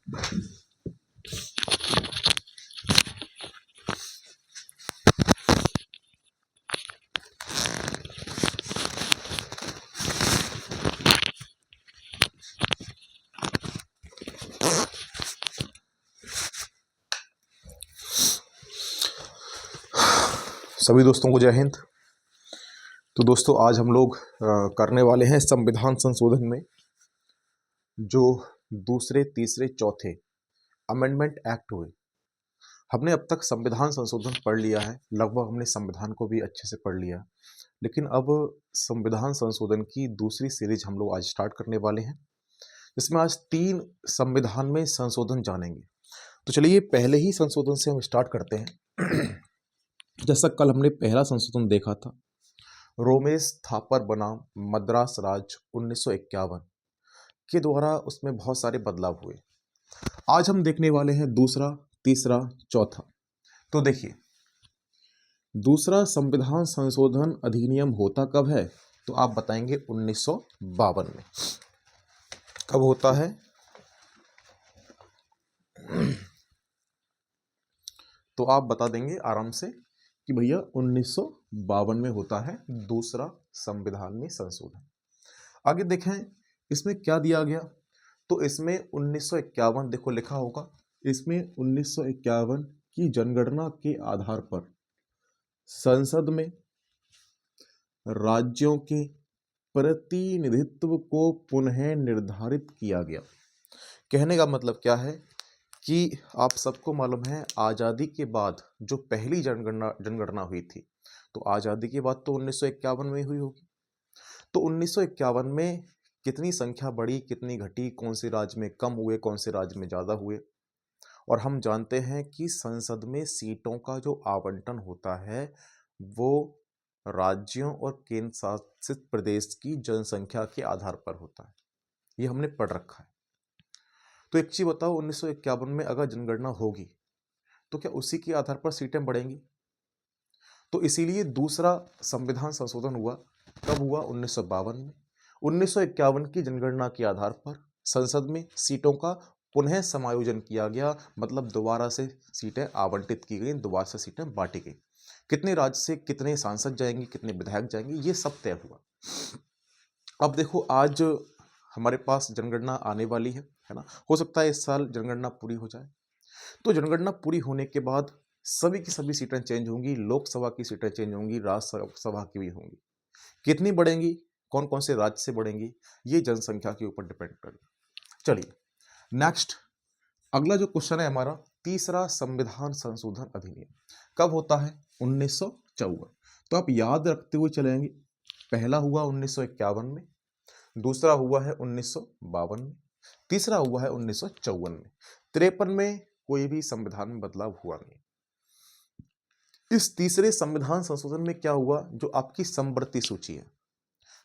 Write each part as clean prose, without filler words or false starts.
सभी दोस्तों को जय हिंद। तो दोस्तों आज हम लोग करने वाले हैं संविधान संशोधन में जो दूसरे, तीसरे, चौथे अमेंडमेंट एक्ट हुए। हमने अब तक संविधान संशोधन पढ़ लिया है, लगभग हमने संविधान को भी अच्छे से पढ़ लिया, लेकिन अब संविधान संशोधन की दूसरी सीरीज हम लोग आज स्टार्ट करने वाले हैं, जिसमें आज 3 संविधान में संशोधन जानेंगे। तो चलिए पहले ही संशोधन से हम स्टार्ट करते हैं। जैसा कल हमने पहला संशोधन देखा था, रोमेश थापर बनाम मद्रास राज्य 1951 के द्वारा उसमें बहुत सारे बदलाव हुए। आज हम देखने वाले हैं दूसरा, तीसरा, चौथा। तो देखिए, दूसरा संविधान संशोधन अधिनियम होता कब है? तो आप बताएंगे 1952 में। कब होता है? तो आप बता देंगे आराम से कि भैया 1952 में होता है दूसरा संविधान में संशोधन। आगे देखें इसमें क्या दिया गया। तो इसमें 1951 देखो लिखा होगा, इसमें 1951 की जनगणना के आधार पर संसद में राज्यों के प्रतिनिधित्व को पुनः निर्धारित किया गया। कहने का मतलब क्या है कि आप सबको मालूम है आज़ादी के बाद जो पहली जनगणना हुई थी, तो आज़ादी के बाद तो 1951 में हुई होगी। तो 1951 में कितनी संख्या बढ़ी, कितनी घटी, कौन से राज्य में कम हुए, कौन से राज्य में ज़्यादा हुए। और हम जानते हैं कि संसद में सीटों का जो आवंटन होता है वो राज्यों और केंद्र शासित प्रदेश की जनसंख्या के आधार पर होता है। ये हमने पढ़ रखा है। तो एक चीज बताओ, 1951 में अगर जनगणना होगी तो क्या उसी के आधार पर सीटें बढ़ेंगी? तो इसीलिए दूसरा संविधान संशोधन हुआ। कब हुआ? 1952 में। 1951 की जनगणना के आधार पर संसद में सीटों का पुनः समायोजन किया गया, मतलब दोबारा से सीटें आवंटित की गई, दोबारा से सीटें बांटी गई। कितने राज्य से कितने सांसद जाएंगे, कितने विधायक जाएंगे, ये सब तय हुआ। अब देखो आज हमारे पास जनगणना आने वाली है ना। हो सकता है इस साल जनगणना पूरी हो जाए। तो जनगणना पूरी होने के बाद सभी की सभी सीटें चेंज होंगी, लोकसभा की सीटें चेंज होंगी, राज्यसभा की भी होंगी। कितनी बढ़ेंगी, कौन कौन से राज्य से बढ़ेंगी, ये जनसंख्या के ऊपर डिपेंड करेगा। चलिए नेक्स्ट, अगला जो क्वेश्चन है हमारा, तीसरा संविधान संशोधन अधिनियम कब होता है? 1954। तो आप याद रखते हुए चलेंगे, पहला हुआ 1951 में, दूसरा हुआ है 1952 में, तीसरा हुआ है 1954 में। 53 में कोई भी संविधान में बदलाव हुआ नहीं। इस तीसरे संविधान संशोधन में क्या हुआ? जो आपकी समवर्ती सूची है,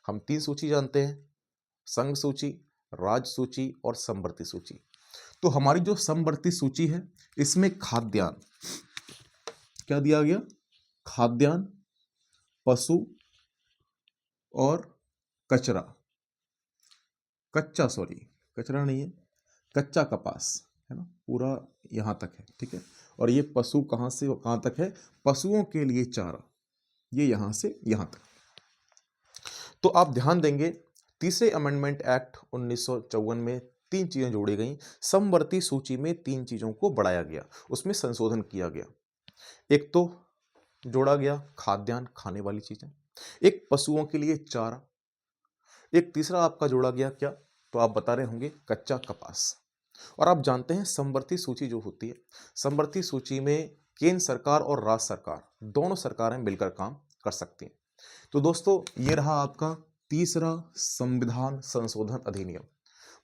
हम 3 सूची जानते हैं, संघ सूची, राज्य सूची और समवर्ती सूची। तो हमारी जो समवर्ती सूची है इसमें खाद्यान्न क्या दिया गया? खाद्यान्न, पशु और कचरा, कचरा नहीं है, कच्चा कपास है ना, पूरा यहां तक है, ठीक है। और ये पशु कहां से कहां तक है? पशुओं के लिए चारा, ये यहां से यहां तक। तो आप ध्यान देंगे तीसरे अमेंडमेंट एक्ट 1954 में 3 चीजें जोड़ी गई। समवर्ती सूची में 3 चीजों को बढ़ाया गया, उसमें संशोधन किया गया। एक तो जोड़ा गया खाद्यान्न, खाने वाली चीजें, एक पशुओं के लिए चारा, एक तीसरा आपका जोड़ा गया क्या? तो आप बता रहे होंगे कच्चा कपास। और आप जानते हैं समवर्ती सूची जो होती है, समवर्ती सूची में केंद्र सरकार और राज्य सरकार दोनों सरकारें मिलकर काम कर सकती हैं। तो दोस्तों ये रहा आपका तीसरा संविधान संशोधन अधिनियम।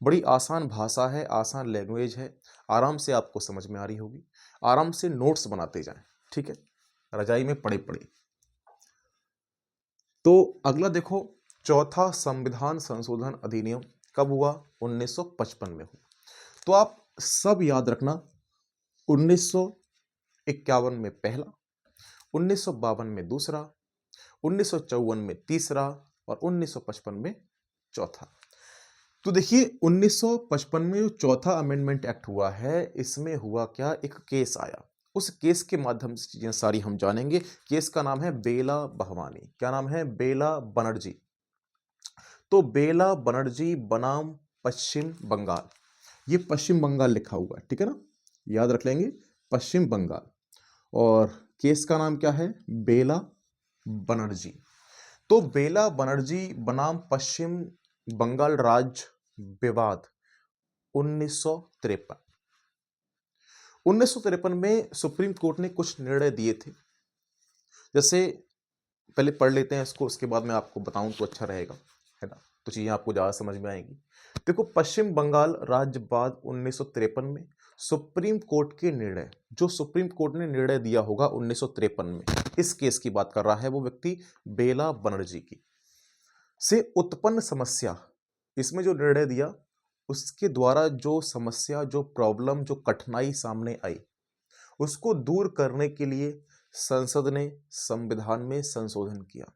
बड़ी आसान भाषा है, आसान लैंग्वेज है, आराम से आपको समझ में आ रही होगी। आराम से नोट्स बनाते जाएं, ठीक है, रजाई में पड़े पड़े। तो अगला देखो, चौथा संविधान संशोधन अधिनियम कब हुआ? 1955 में हुआ। तो आप सब याद रखना, 1951 में पहला, 1952 में दूसरा, 1954 में तीसरा और 1955 में चौथा। तो देखिए 1955 में जो चौथा अमेंडमेंट एक्ट हुआ है, इसमें हुआ क्या, एक केस आया। उस केस के माध्यम से चीजें सारी हम जानेंगे। केस का नाम है बेला भवानी। क्या नाम है? बेला बनर्जी। तो बेला बनर्जी बनाम पश्चिम बंगाल, ये पश्चिम बंगाल लिखा हुआ है, ठीक है ना, याद रख लेंगे, पश्चिम बंगाल। और केस का नाम क्या है? बेला बनर्जी। तो बेला बनर्जी बनाम पश्चिम बंगाल राज्य विवाद 1953। 1953 में सुप्रीम कोर्ट ने कुछ निर्णय दिए थे। जैसे पहले पढ़ लेते हैं इसको, उसके बाद मैं आपको बताऊं तो अच्छा रहेगा, है ना, तो चीजें आपको ज्यादा समझ में आएंगी। देखो, पश्चिम बंगाल राज्य विवाद 1953 में सुप्रीम कोर्ट के निर्णय, जो सुप्रीम कोर्ट ने निर्णय दिया होगा 1953 में, इस केस की बात कर रहा है वो व्यक्ति बेला बनर्जी की, से उत्पन्न समस्या, इसमें जो निर्णय दिया उसके द्वारा जो समस्या, जो प्रॉब्लम, जो कठिनाई सामने आई, उसको दूर करने के लिए संसद ने संविधान में संशोधन किया।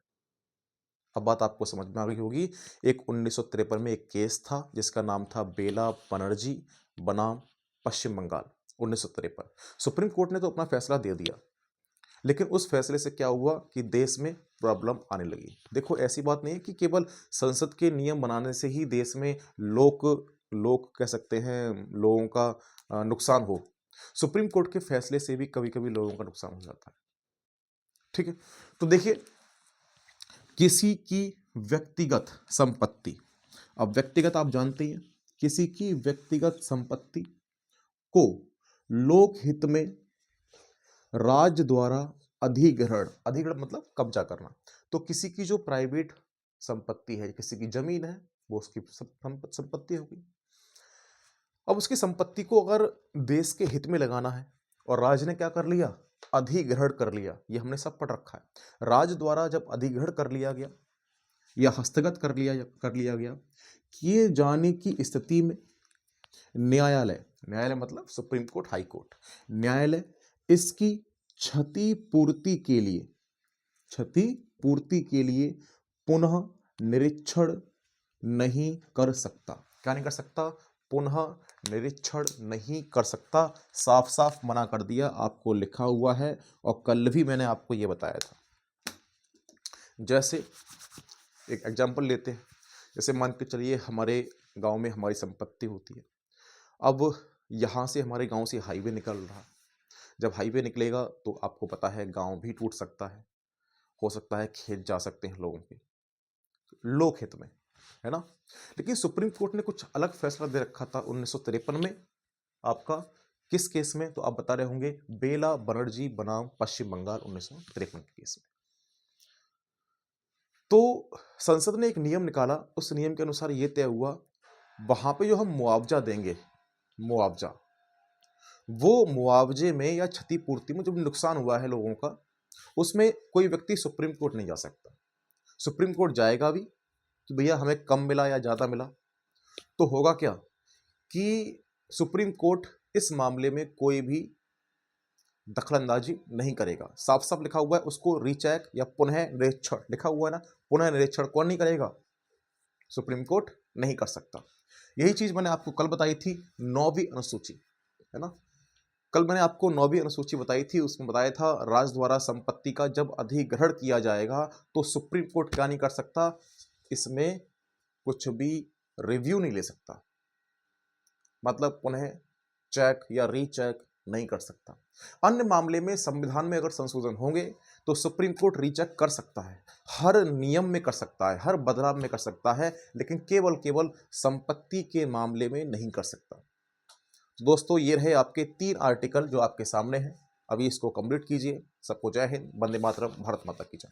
अब बात आपको समझ में आ गई होगी। एक 1953 में एक केस था जिसका नाम था बेला बनर्जी बनाम पश्चिम बंगाल 1953। सुप्रीम कोर्ट ने तो अपना फैसला दे दिया, लेकिन उस फैसले से क्या हुआ कि देश में प्रॉब्लम आने लगी। देखो, ऐसी बात नहीं है कि केवल संसद के नियम बनाने से ही देश में लोग कह सकते हैं लोगों का नुकसान हो। सुप्रीम कोर्ट के फैसले से भी कभी कभी लोगों का नुकसान हो जाता है, ठीक है। तो देखिए, किसी की व्यक्तिगत संपत्ति, अब व्यक्तिगत आप जानते हैं, किसी की व्यक्तिगत संपत्ति को लोक हित में राज्य द्वारा अधिग्रहण, अधिग्रहण मतलब कब्जा करना। तो किसी की जो प्राइवेट संपत्ति है, किसी की जमीन है, वो उसकी संपत्ति होगी। अब उसकी संपत्ति को अगर देश के हित में लगाना है और राज्य ने क्या कर लिया? अधिग्रहण कर लिया। ये हमने सब पढ़ रखा है। राज्य द्वारा जब अधिग्रहण कर लिया गया या हस्तगत कर लिया गया, किए जाने की स्थिति में न्यायालय मतलब सुप्रीम कोर्ट, हाई कोर्ट, न्यायालय इसकी क्षतिपूर्ति के लिए पुनः निरीक्षण नहीं कर सकता। क्या नहीं कर सकता? पुनः निरीक्षण नहीं कर सकता। साफ साफ मना कर दिया, आपको लिखा हुआ है, और कल भी मैंने आपको यह बताया था। जैसे एक एग्जांपल लेते हैं, जैसे मान के चलिए हमारे गांव में हमारी संपत्ति होती है। अब यहाँ से हमारे गांव से हाईवे निकल रहा है। जब हाईवे निकलेगा तो आपको पता है गांव भी टूट सकता है, हो सकता है खेत जा सकते हैं लोगों के, लोक हित में, है ना। लेकिन सुप्रीम कोर्ट ने कुछ अलग फैसला दे रखा था 1953 में। आपका किस केस में? तो आप बता रहे होंगे, बेला बनर्जी बनाम पश्चिम बंगाल 1953 के केस में। तो संसद ने एक नियम निकाला। उस नियम के अनुसार यह तय हुआ, वहां पे जो हम मुआवजा देंगे, मुआवजा, वो मुआवजे में या क्षतिपूर्ति में जो नुकसान हुआ है लोगों का, उसमें कोई व्यक्ति सुप्रीम कोर्ट नहीं जा सकता। सुप्रीम कोर्ट जाएगा भी कि भैया हमें कम मिला या ज्यादा मिला, तो होगा क्या कि सुप्रीम कोर्ट इस मामले में कोई भी दखलंदाजी नहीं करेगा। साफ साफ लिखा हुआ है, उसको रीचेक या पुनः निरीक्षण लिखा हुआ है ना, पुनः निरीक्षण कौन नहीं करेगा? सुप्रीम कोर्ट नहीं कर सकता। यही चीज मैंने आपको कल बताई थी, 9वीं अनुसूची, है ना। कल मैंने आपको 9वीं अनुसूची बताई थी, उसमें बताया था राज्य द्वारा संपत्ति का जब अधिग्रहण किया जाएगा तो सुप्रीम कोर्ट क्या नहीं कर सकता? इसमें कुछ भी रिव्यू नहीं ले सकता, मतलब पुनः चेक या रीचेक नहीं कर सकता। अन्य मामले में संविधान में अगर संशोधन होंगे तो सुप्रीम कोर्ट रीचेक कर सकता है, हर नियम में कर सकता है, हर बदलाव में कर सकता है, लेकिन केवल संपत्ति के मामले में नहीं कर सकता। तो दोस्तों, ये रहे आपके 3 आर्टिकल जो आपके सामने हैं। अभी इसको कंप्लीट कीजिए। सबको जय हिंद, वंदे मातरम, भारत माता की जय।